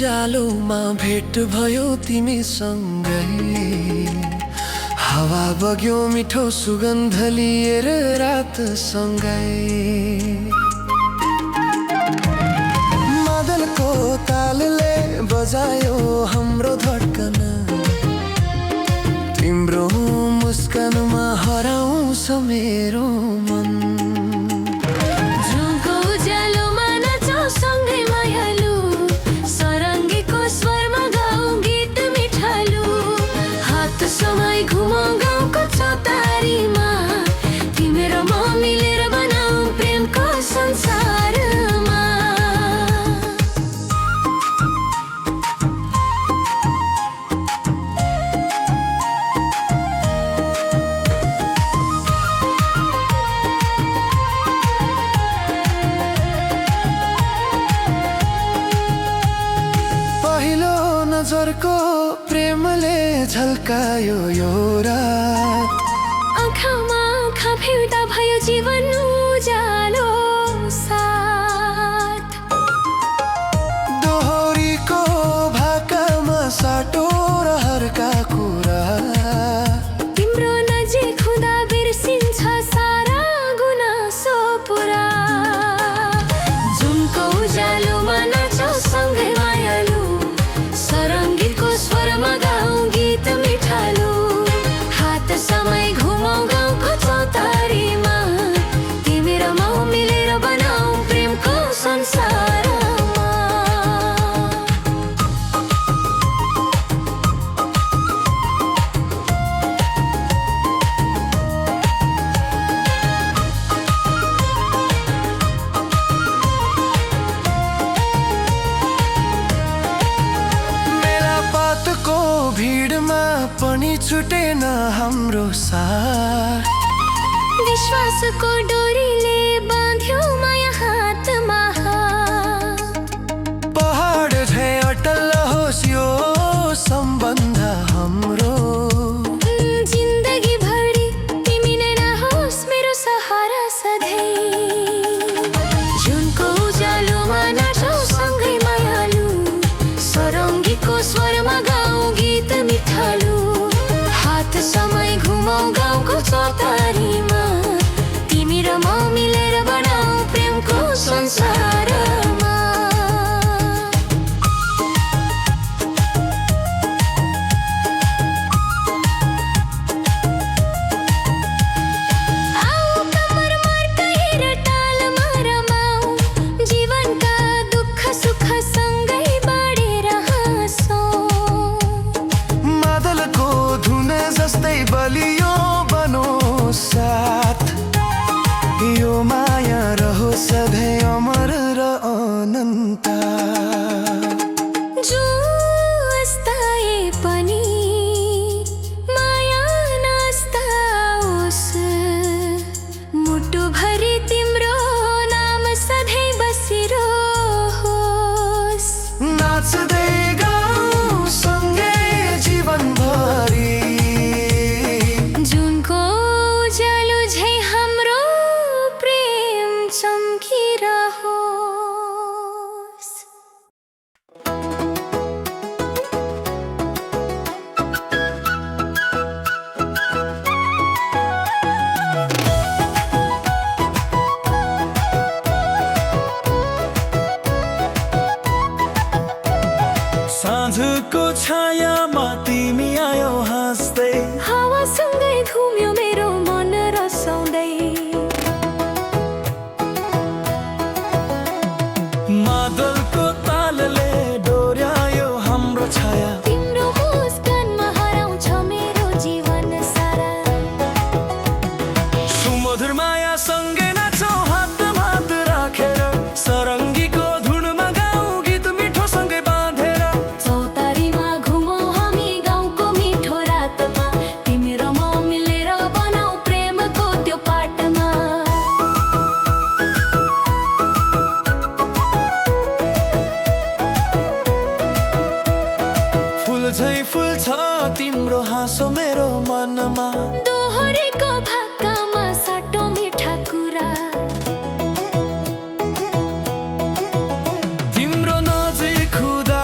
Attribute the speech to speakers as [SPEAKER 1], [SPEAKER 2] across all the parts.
[SPEAKER 1] उज्यालोमा भेट भयो तिमीसँगै। हावा बग्यो मिठो सुगन्ध लिएर रातसँगै। मादलको तालले बजायो हाम्रो धड्कन। तिम्रो मुस्कानमा हराउँछ मेरो मन।
[SPEAKER 2] जुनको उज्यालोमा नाचौँ सँगै मायालु, सरङ्गीको स्वरमा गाउँ गीत मिठालु। हात समाई घुमाउँ गाउँको चौतारीमा, तिमी र म मिलेर बनाऊँ प्रेमको संसारमा।
[SPEAKER 1] नजरको प्रेमले झल्कायो यो रात।
[SPEAKER 2] आँखामा आँखा भिड्दा भयो जीवन उज्यालो साथ।
[SPEAKER 1] दोहोरीको भाकामा साटो रहरका कुरा।
[SPEAKER 2] तिम्रो नजिक हुँदा बिर्सिन्छ सारा गुनासो पुरा। जुनको उज्यालोमा नाचौँ सँगै मायालु, सरङ्गीको स्वरमा गाउँ गीत मिठालु। हात समय घुमाउँ गाउँको चौतारीमा, तिमी र म मिलेर बनाऊँ प्रेमको संसारमा।
[SPEAKER 1] भिडमा पनि छुटेन हाम्रो साथ।
[SPEAKER 2] विश्वासको डोरीले बाँध्यो माया हातमा हात।
[SPEAKER 1] पहाड झैँ अटल होस् यो सम्बन्ध हाम्रो।
[SPEAKER 2] जिन्दगी भरि तिमी नै रहोस् मेरो सहारा सधैँ। जुनको उज्यालोमा नाचौँ सँगै मायालु, सरङ्गीको स्वरमा गाउँ गीत मिठालु। हात समय घुमाउँ गाउँको चौतारीमा, तिमी र म मिलेर बनाऊँ प्रेमको संसारमा।
[SPEAKER 1] बलियो बनो साथ, यो माया रहो सधैँ अमर र अनन्त।
[SPEAKER 2] जो अस्ताए पनि माया नस्ताओस्, मुटुभरि तिम्रो नाम सधैँ बसिरहोस्।
[SPEAKER 1] नाच्दै गाउँ सँगै जीवनभरि, साँझको छायामा तिमी आयो हाँस्दै।
[SPEAKER 2] हावासँगै घुम्यो मेरो मन रसाउँदै।
[SPEAKER 1] मादलको तालले डोर्यायो हाम्रो छाया।
[SPEAKER 2] तिम्रो मुस्कानमा हराउँछ मेरो जीवन सारा।
[SPEAKER 1] सुमधुर माया सँगै नाचौँ हातमा हात राखेर, सरङ्गीको धुनमा गाउँ गीत मिठो सँगै बाँधेर।
[SPEAKER 2] चौतारीमा घुमौँ हामी गाउँको मिठो रातमा, तिमी र म मिलेर बनाऊ प्रेमको त्यो पाटमा।
[SPEAKER 1] फुल झैँ फुल्छ तिम्रो हाँसो मेरो मनमा।
[SPEAKER 2] दोहोरीको भाकामा साटो मिठा कुरा।
[SPEAKER 1] तिम्रो नजिक हुँदा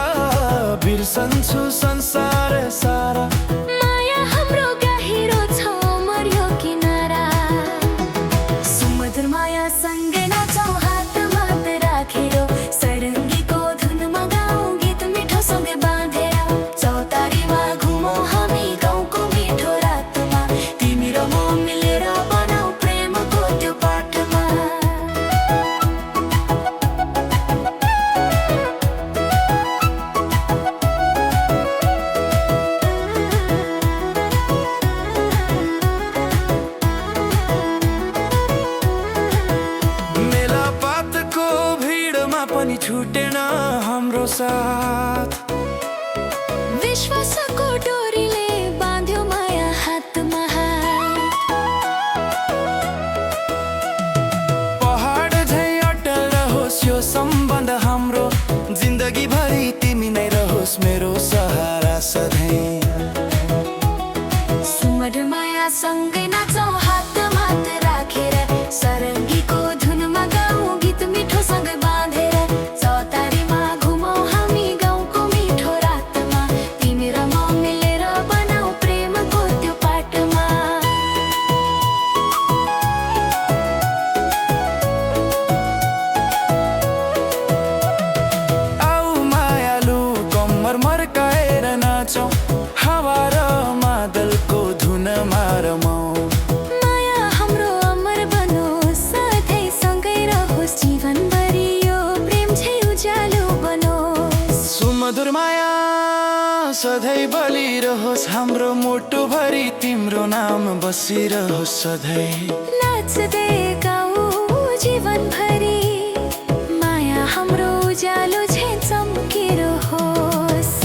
[SPEAKER 1] साथ
[SPEAKER 2] विश्वासको डोरीले बाँध्यो माया हातमा हात।
[SPEAKER 1] पहाड झै अटल रहोस् यो सम्बन्ध हाम्रो, जिन्दगी भरि तिमी नै रहोस् मेरो सहारा सधैँ।
[SPEAKER 2] सुमधुर माया सँगै नाचौँ हातमा हात राखेर, सरङ्गीको धुनमा गाउँ गीत मिठो सँगै बाँधेर। चौतारीमा घुमौँ हामी गाउँको मिठो रातमा, तिमी र म मिलेर बनाऊ प्रेमको त्यो पाटमा।
[SPEAKER 1] आऊ मायालु कम्मर मर्काएर नाचौँ, हावा र मादलको धुनमा रमाऊ।
[SPEAKER 2] माया हाम्रो अमर बनोस्, सधैँ सँगै रहोस्, जीवनभरि यो प्रेम झै उज्यालो बनोस्।
[SPEAKER 1] सुमधुर माया सधैँ बलिरहोस्, हाम्रो मुटुभरि तिम्रो नाम बसिरहोस् सधैँ।
[SPEAKER 2] नाच्दै गाउँ जीवनभरि, माया हाम्रो उज्यालो झै चम्किरहोस्।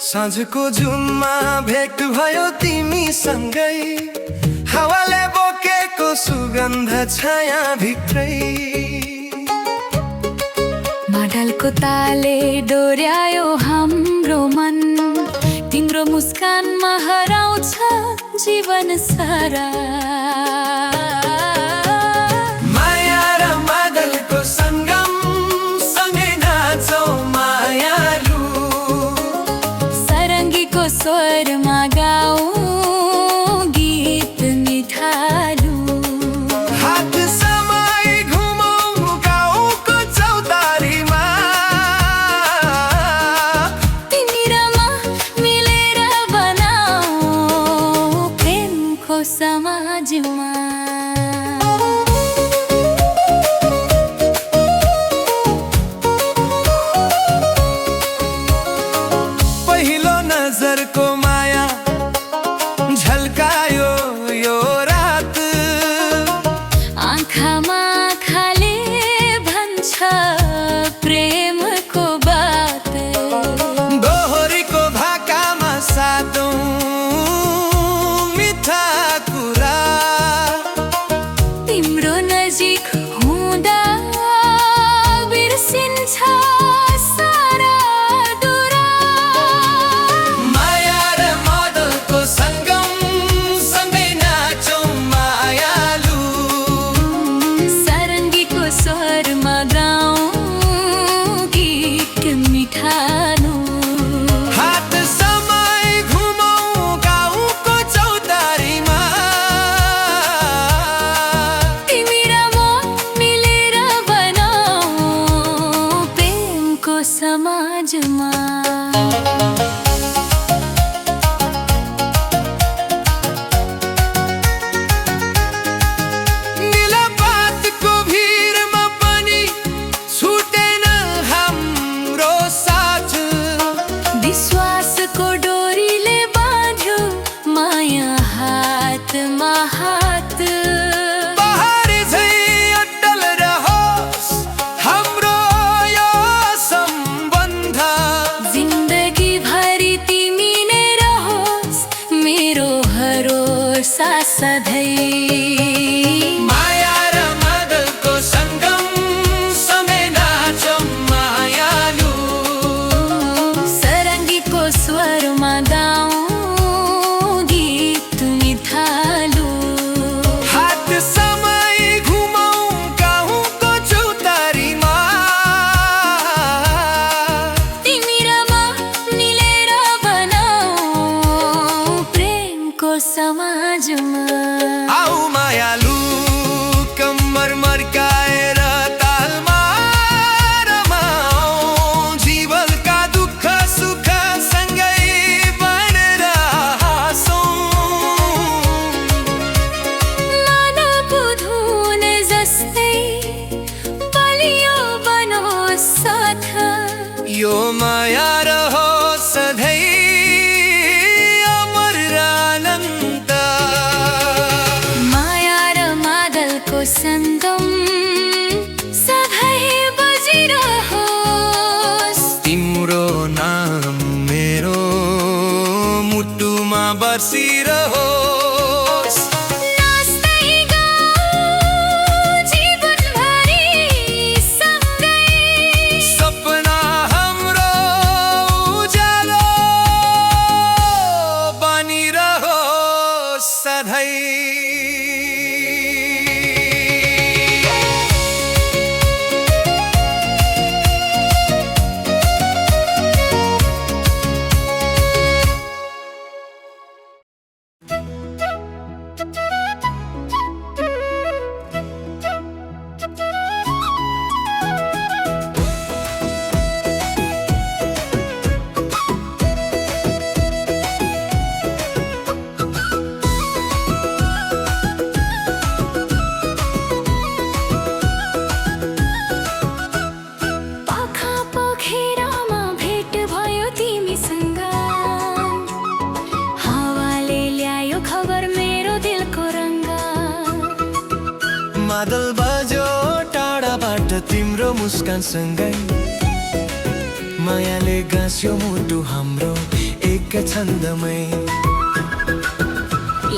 [SPEAKER 1] साँझको जुनमा भेट भयो तिमीसँगै, हावाले बोकेको सुगन्ध छाया भित्रै।
[SPEAKER 2] मादलको ताले डोर्यायो हाम्रो मन, तिम्रो मुस्कानमा हराउँछ जीवन सारा।
[SPEAKER 1] माया र मादलको सङ्गम सँगै नाचौँ मायालु,
[SPEAKER 2] सरङ्गीको स्वरमा गाउँ गीत मिठालु।
[SPEAKER 1] हात समाई घुमौँ गाउँको चौतारीमा,
[SPEAKER 2] तिमी र म मिलेर बनाऊ प्रेमको समाजमा।
[SPEAKER 1] पहिलो नजरको माया झल्कायो यो रात,
[SPEAKER 2] आँखामा आँखाले भन्छ प्रेमको बात।
[SPEAKER 1] दोहोरीको भाकामा सातौँ मिठा कुरा,
[SPEAKER 2] तिम्रो नजिक हुँदा बिर्सिन्छ सारा दुरा।
[SPEAKER 1] माया र मादलको सङ्गम सँगै नाचौँ मायालु,
[SPEAKER 2] सरङ्गीको स्वरमा गाउँ गीत मिठालु।
[SPEAKER 1] हात समाई घुमौँ गाउँको चौतारीमा,
[SPEAKER 2] तिमी र म मिलेर बनाऊ प्रेमको समाजमा।
[SPEAKER 1] निलपातको भिरमा पनि छुटेन हाम्रो साथ,
[SPEAKER 2] विश्वासको डोरीले बाँध्यो माया हातमा हात।
[SPEAKER 1] पहाड झै अटल रहोस् हाम्रो यो सम्बन्ध,
[SPEAKER 2] जिन्दगी भरि तिमी नै रहोस् मेरो भरोसा सधैँ।
[SPEAKER 1] माया र मादलको सङ्गम सँगै नाचौँ मायालु,
[SPEAKER 2] सरङ्गीको स्वरमा गाउँ गीत मिठालु।
[SPEAKER 1] हात समाई घुमौँ गाउँको चौतारीमा,
[SPEAKER 2] तिमी र म मिलेर बनाऊ प्रेमको समाजमा।
[SPEAKER 1] आऊ मायालु कम्मर मर्काएर तालमा, मुटुमा बसिरहोस्।
[SPEAKER 2] नाच्दै गाउँ जीवनभरि सँगै,
[SPEAKER 1] सपना हाम्रो उज्यालो बनिरहोस् सधैँ।
[SPEAKER 2] पाखा पोखरामा भेट भयो तिमीसँग, हावाले ल्यायो खबर मेरो दिलको रङ्ग।
[SPEAKER 1] मादल बज्यो टाढाबाट तिम्रो मुस्कानसँगै, मायाले गाँस्यो मुटु हाम्रो एक छन्दमै।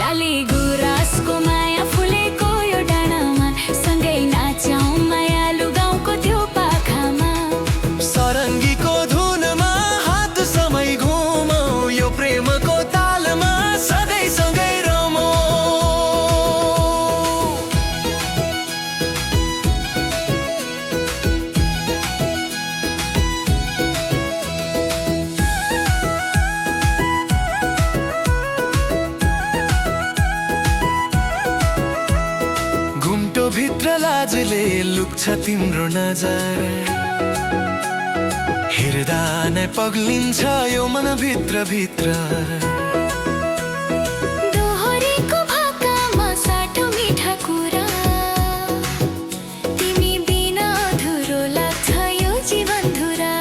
[SPEAKER 2] लाली गुराँसको माया फुलेको यो डाँडामा, सँगै नाचौँ मायालु गाउँको त्यो पाखामा।
[SPEAKER 1] सरङ्गीको धुनमा हात समय घुमौँ, यो प्रेमको तालमा सधैँ सँगै रमौँ। घुम्टो भित्र लाजले लुक्छ तिम्रो नजर, हेर्दा नै पग्लिन्छ यो मन भित्र भित्र।
[SPEAKER 2] दोहोरीको भाकामा साटो मिठा कुरा, तिमी बिना अधुरो लाग्छ यो जीवन धुरा।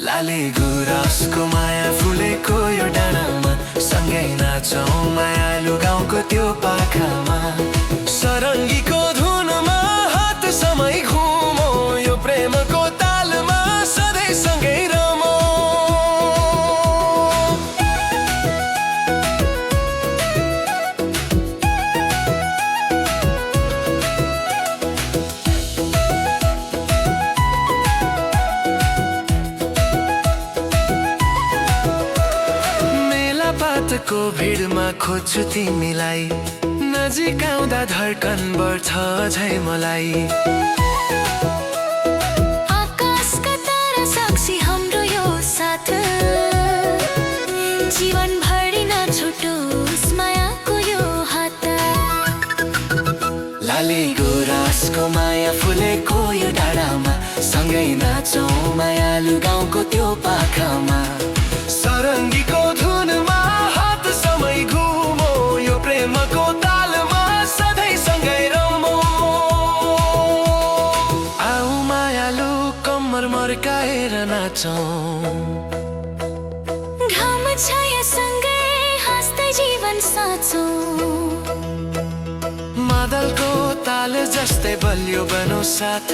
[SPEAKER 1] लाली गुराँसको माया फुलेको यो डाँडामा, सँगै नाचौँ मायालु गाउँको त्यो पाखामा। सरङ्गीको धुनमा हात समय घुमौँ, यो प्रेमको तालमा सधैँ सँगै रमौँ। मेलापातको भिडमा खोज्छु तिमीलाई, नजिक आउँदा धड्कन बढ्छ झै मलाई।
[SPEAKER 2] आकाशका तारा साक्षी हाम्रो यो साथ, जीवनभरि नछुटोस् मायाको यो हात।
[SPEAKER 1] लाली गुराँसको माया फुलेको यो डाँडामा, सँगै नाचौँ मायालु गाउँको त्यो पाखामा। सरङ्गीको धुनमा हात समय घुमौँ, यो प्रेमको तालमा सधैँ सँगै रमौँ। आऊ मायालु कम्मर मर्काएर नाचौँ,
[SPEAKER 2] घाम छायासँगै हाँस्दै जीवन साँचौँ।
[SPEAKER 1] मादलको ताल जस्तै बलियो बनो साथ,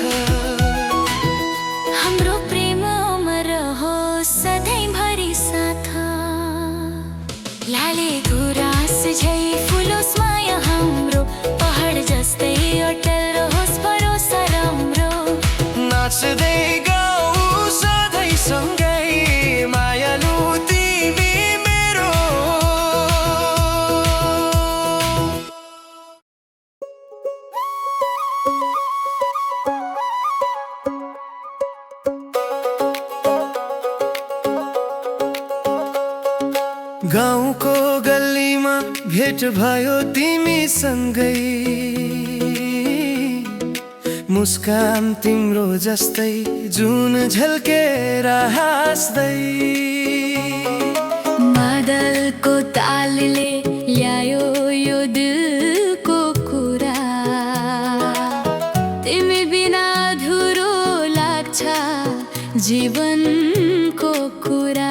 [SPEAKER 2] हाम्रो प्रेम अमर रहोस् सधैँभरि साथ। लाली गुराँस झै फुलोस् माया हाम्रो, पहाड जस्तै अटल रहोस् भरोसा राम्रो।
[SPEAKER 1] नाच्दै गाउँ सधैँ सँगै मायालु तिमी मेरो। गाउँको गल्लीमा भेट भयो तिमीसँगै, मुस्कान तिम्रो जस्तै जुन झल्केर हाँस्दै।
[SPEAKER 2] मादलको तालले ल्यायो यो दिलको कुरा, तिमी बिना अधुरो लाग्छ जीवनको कुरा।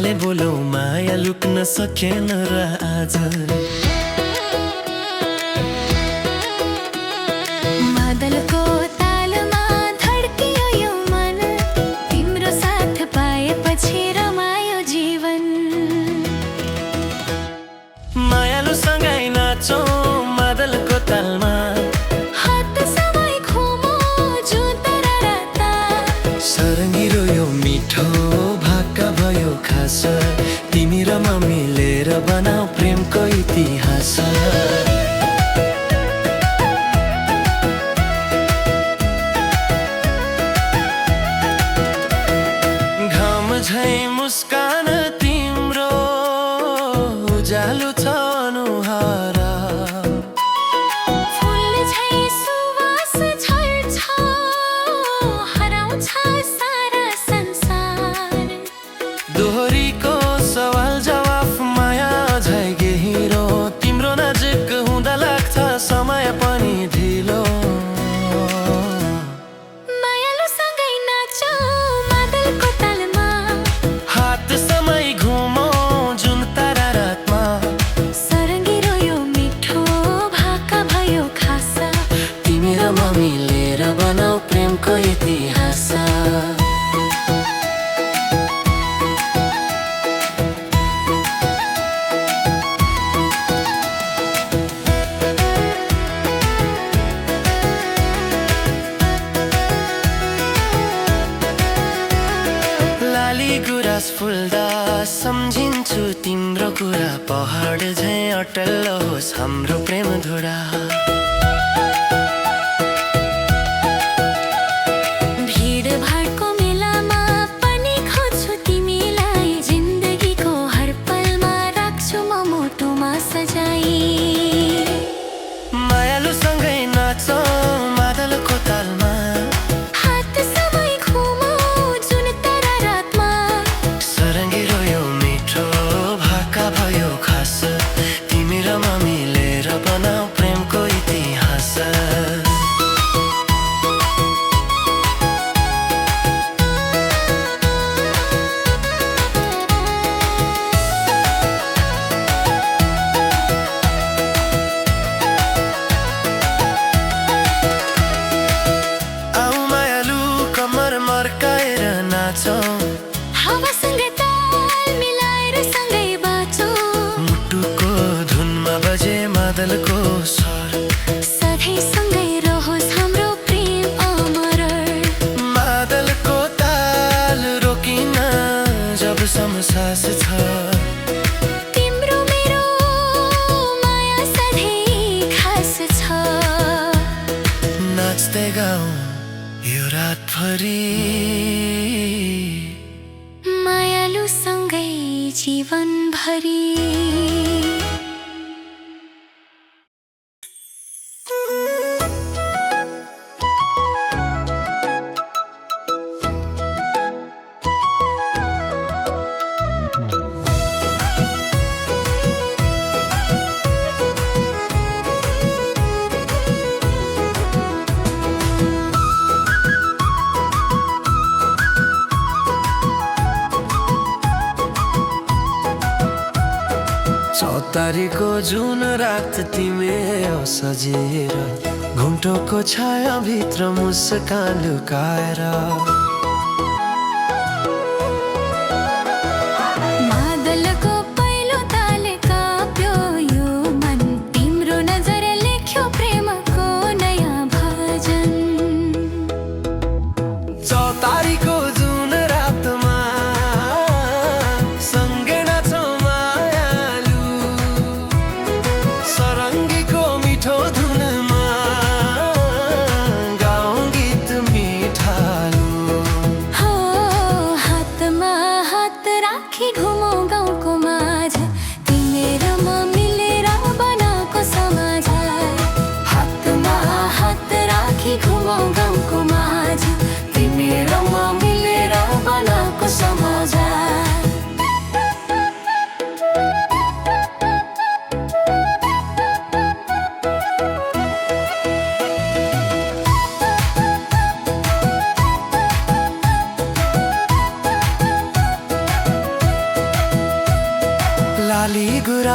[SPEAKER 1] कपालले बोलौ माया लुक्न सकेन र आज
[SPEAKER 2] मादलको तालमा धड्कियो यो मन तिम्रो साथ पाएपछि रमायो जीवन
[SPEAKER 1] मायालु सँगै नाचौँ मादलको तालमा
[SPEAKER 2] हात समय घुमो जुन राता
[SPEAKER 1] सरङ्गी रोयो मिठो भाका भयो खास तिमी र म मिलेर बनाऊ प्रेमको इतिहास घाम झै मुस्कान तिम्रो उज्यालो छ अनुहार
[SPEAKER 2] फुल झै सुवास झर्छ हराउँछ सारा संसार
[SPEAKER 1] दोहोरीको सवाल जवाफ माया झै गहिरो तिम्रो नजिक हुँदा लाग्छ समय पनि ढिलो
[SPEAKER 2] मायालुसँगै नाचौँ मादलको तालमा
[SPEAKER 1] हात समय घुमौँ जुन तारा रातमा
[SPEAKER 2] सरङ्गी रोयो मिठो भाका भयो खास
[SPEAKER 1] तिमी र म मिलेर बनाऊ प्रेमको इतिहास लाली गुराँस फुल्दा सम्झिन्छु तिम्रो कुरा पहाड झै अटल होस् हाम्रो प्रेम धुरा
[SPEAKER 2] भिडभाडको मेलामा पनि खोज्छु तिमीलाई जिन्दगीको हर पलमा राख्छु म मुटुमा सजाई
[SPEAKER 1] मायालुसँगै नाचौँ मादलको तालमा
[SPEAKER 2] हात समय घुमो जुन तारा रातमा
[SPEAKER 1] सरङ्गी रोयो मिठो भाका भयो खास तिमी र म मिलेर बनाऊ प्रेमको इतिहास आऊ मायालु कम्मर मर्काएर नाचौँ
[SPEAKER 2] हावासँग ताल मिलाएर सँगै बाँचौँ
[SPEAKER 1] मुटुको धुनमा बजे मादलको स्वर
[SPEAKER 2] सधैँ सँगै रहोस् हाम्रो प्रेम अमर
[SPEAKER 1] मादलको ताल रोकिन जबसम्म सास छ
[SPEAKER 2] तिम्रो मेरो माया सधैँ खास छ
[SPEAKER 1] नाच्दै गाउँ यो रातभरि
[SPEAKER 2] मायालुसँगै जीवनभरि
[SPEAKER 1] चौतारीको जुन रात तिमी सजेर घुम्टोको छाया भित्र मुस्कान लुकाएर
[SPEAKER 2] मादलको पहिलो ताल काप्यो यो मन तिम्रो नजर लेख्यो प्रेमको नयाँ भजन
[SPEAKER 1] चौतारीको जुन रातमा सँगै नाचौँ मायालु सरङ्गीको मिठो धुनमा गाउँ गीत मिठालु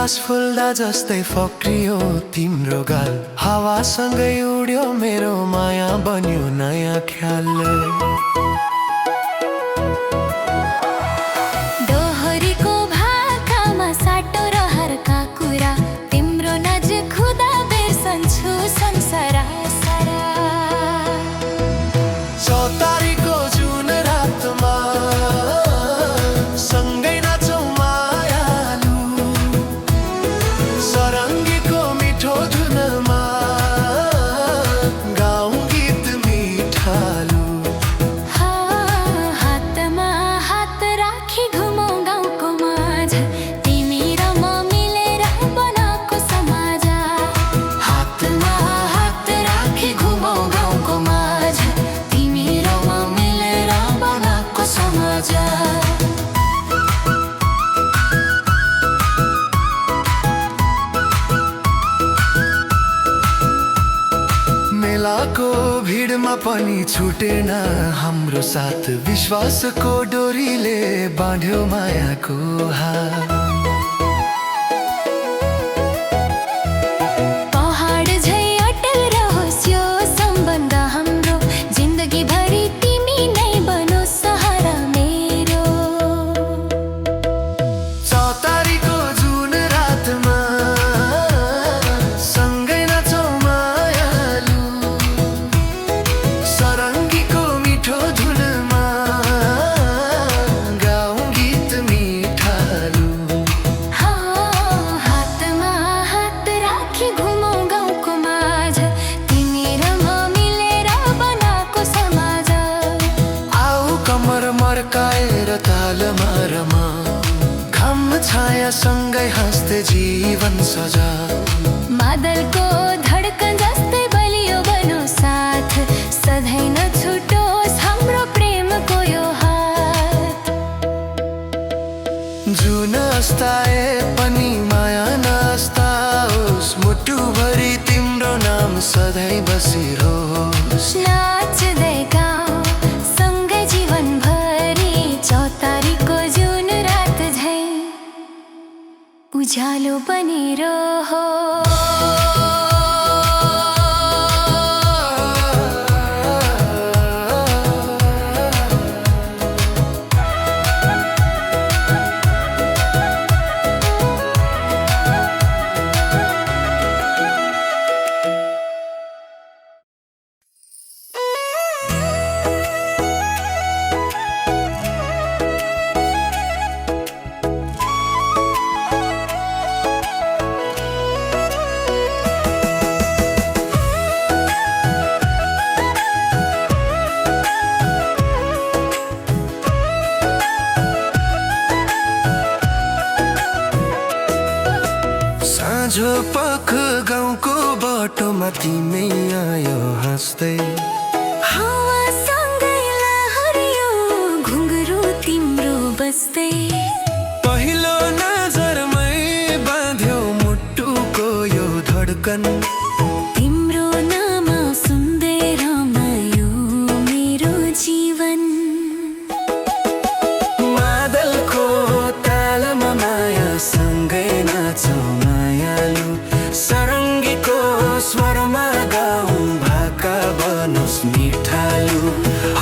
[SPEAKER 1] गिलास फुल्दा जस्तै फक्रियो तिम्रो गाल हावासँगै उड्यो मेरो माया बन्यो नयाँ ख्याल
[SPEAKER 2] दोहोरीको भाकामा साटो रहरका कुरा तिम्रो नजिक खुदा बिर्सन्छु संसार सारा
[SPEAKER 1] चौतारीको जुन रातमा सँगै नाचौँ मायालु सरङ्गीको मिठो धुनमा गाउँ गीत मिठालु
[SPEAKER 2] हातमा हात राखी घुमौँ गाउँको माझ तिमी र म मिलेर बनाएको समाज हातमा हात राखी घुमौँ गाउँको माझ तिमी र म मिलेर बनाएको समाज
[SPEAKER 1] मेलाको भिडमा पनि छुटेन हाम्रो साथ विश्वासको डोरीले बाँध्यो मायाको हात
[SPEAKER 2] पहाड झै अटल रहोस् यो सम्बन्ध हाम्रो जिन्दगीभरि तिमी नै बनोस् सहारा मेरो
[SPEAKER 1] चौतारीको जुन रातमा सँगै नाचौँ मायालु सरङ्गीको मिठो धुनमा गाउँ गीत मिठालु
[SPEAKER 2] हातमा हात राखी घुमौँ गाउँको माझ तिमी र म मिलेर बनाएको समाज
[SPEAKER 1] आऊ कम्मर मर्काएर तालमा रमा घाम छाया सँगै हाँस्दै जीवन सजा
[SPEAKER 2] मादलको धड्कन जस्तै बलियो बनो साथ सधैँ नछुटोस् हाम्रो प्रेमको यो हात
[SPEAKER 1] जुन अस्ताए पनि माया नस्ताओस् मुटुभरि तिम्रो नाम सधैँ बसिरहोस्
[SPEAKER 2] नाच्दै गाउँ सँगै जीवनभरि चौतारीको जुन रात झै उज्यालो बनिरहो
[SPEAKER 1] साँझो पख गाउँको बाटोमा तिमी आयो हाँस्दै
[SPEAKER 2] हावासँगै लहरियो घुङ्गरु तिम्रो बस्दै
[SPEAKER 1] पहिलो नजरमै बाँध्यो मुटुको यो धड्कन
[SPEAKER 2] तिम्रो नाम सुन्दै रमायो मेरो जीवन
[SPEAKER 1] मादलको तालमा माया सँगै नाचौँ मायालु सरङ्गीको स्वरमा गाउँ भाका बनोस् मिठालु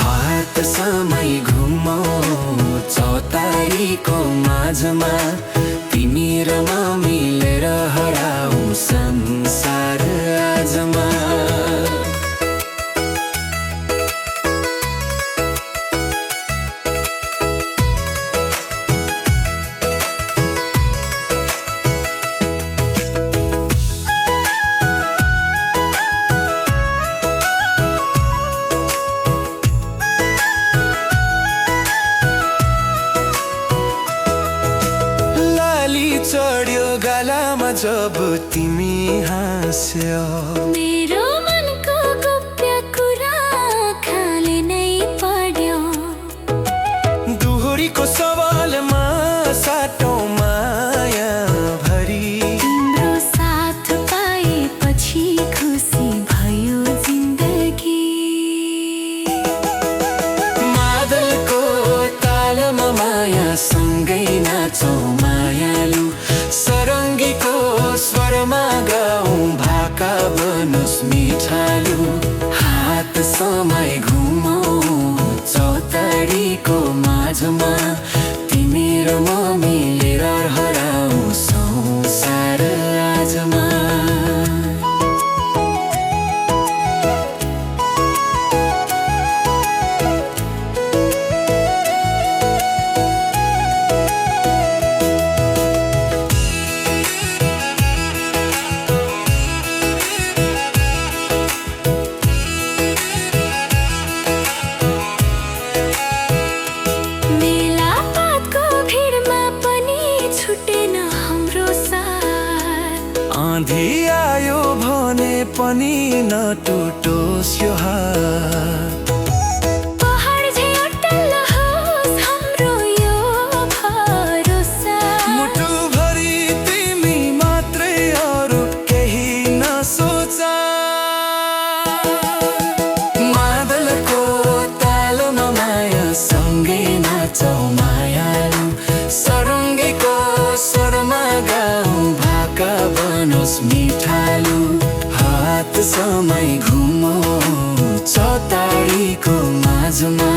[SPEAKER 1] हात समय घुमौँ चौतारीको माझमा तिमी र म मिलेर हराउँ संसार आजमा चढ्यो गालामा जब तिमी हाँस्यो
[SPEAKER 2] मेरो मनको गुप्त कुरा खाले नै पढ्यो
[SPEAKER 1] दोहोरीको सवालमा साटौँ माया भरी
[SPEAKER 2] तिम्रो साथ पाएपछि खुसी भयो जिन्दगी
[SPEAKER 1] मादलको तालमा माया सँगै नाचौँ मायालु सरङ्गी स्वरमा गाउँ भाका बनोस् मिठालु हात समय घुमौँ चौतारीको माझमा तिमी र म मिलेर हराउँ संसार आजमा आँधी आयो भने पनि नटुटोस् यो हात
[SPEAKER 2] पहाड झैँ अटल होस् हाम्रो यो भरोसा
[SPEAKER 1] मुटुभरि तिमी मात्रै अरू केही नसोचा मादलको तालमा माया सँगै नाचौँ मायालु सरङ्गीको स्वरमा गाउँ भाका बनोस् मिठालु हात समय घुमौँ चौतारीको माझमा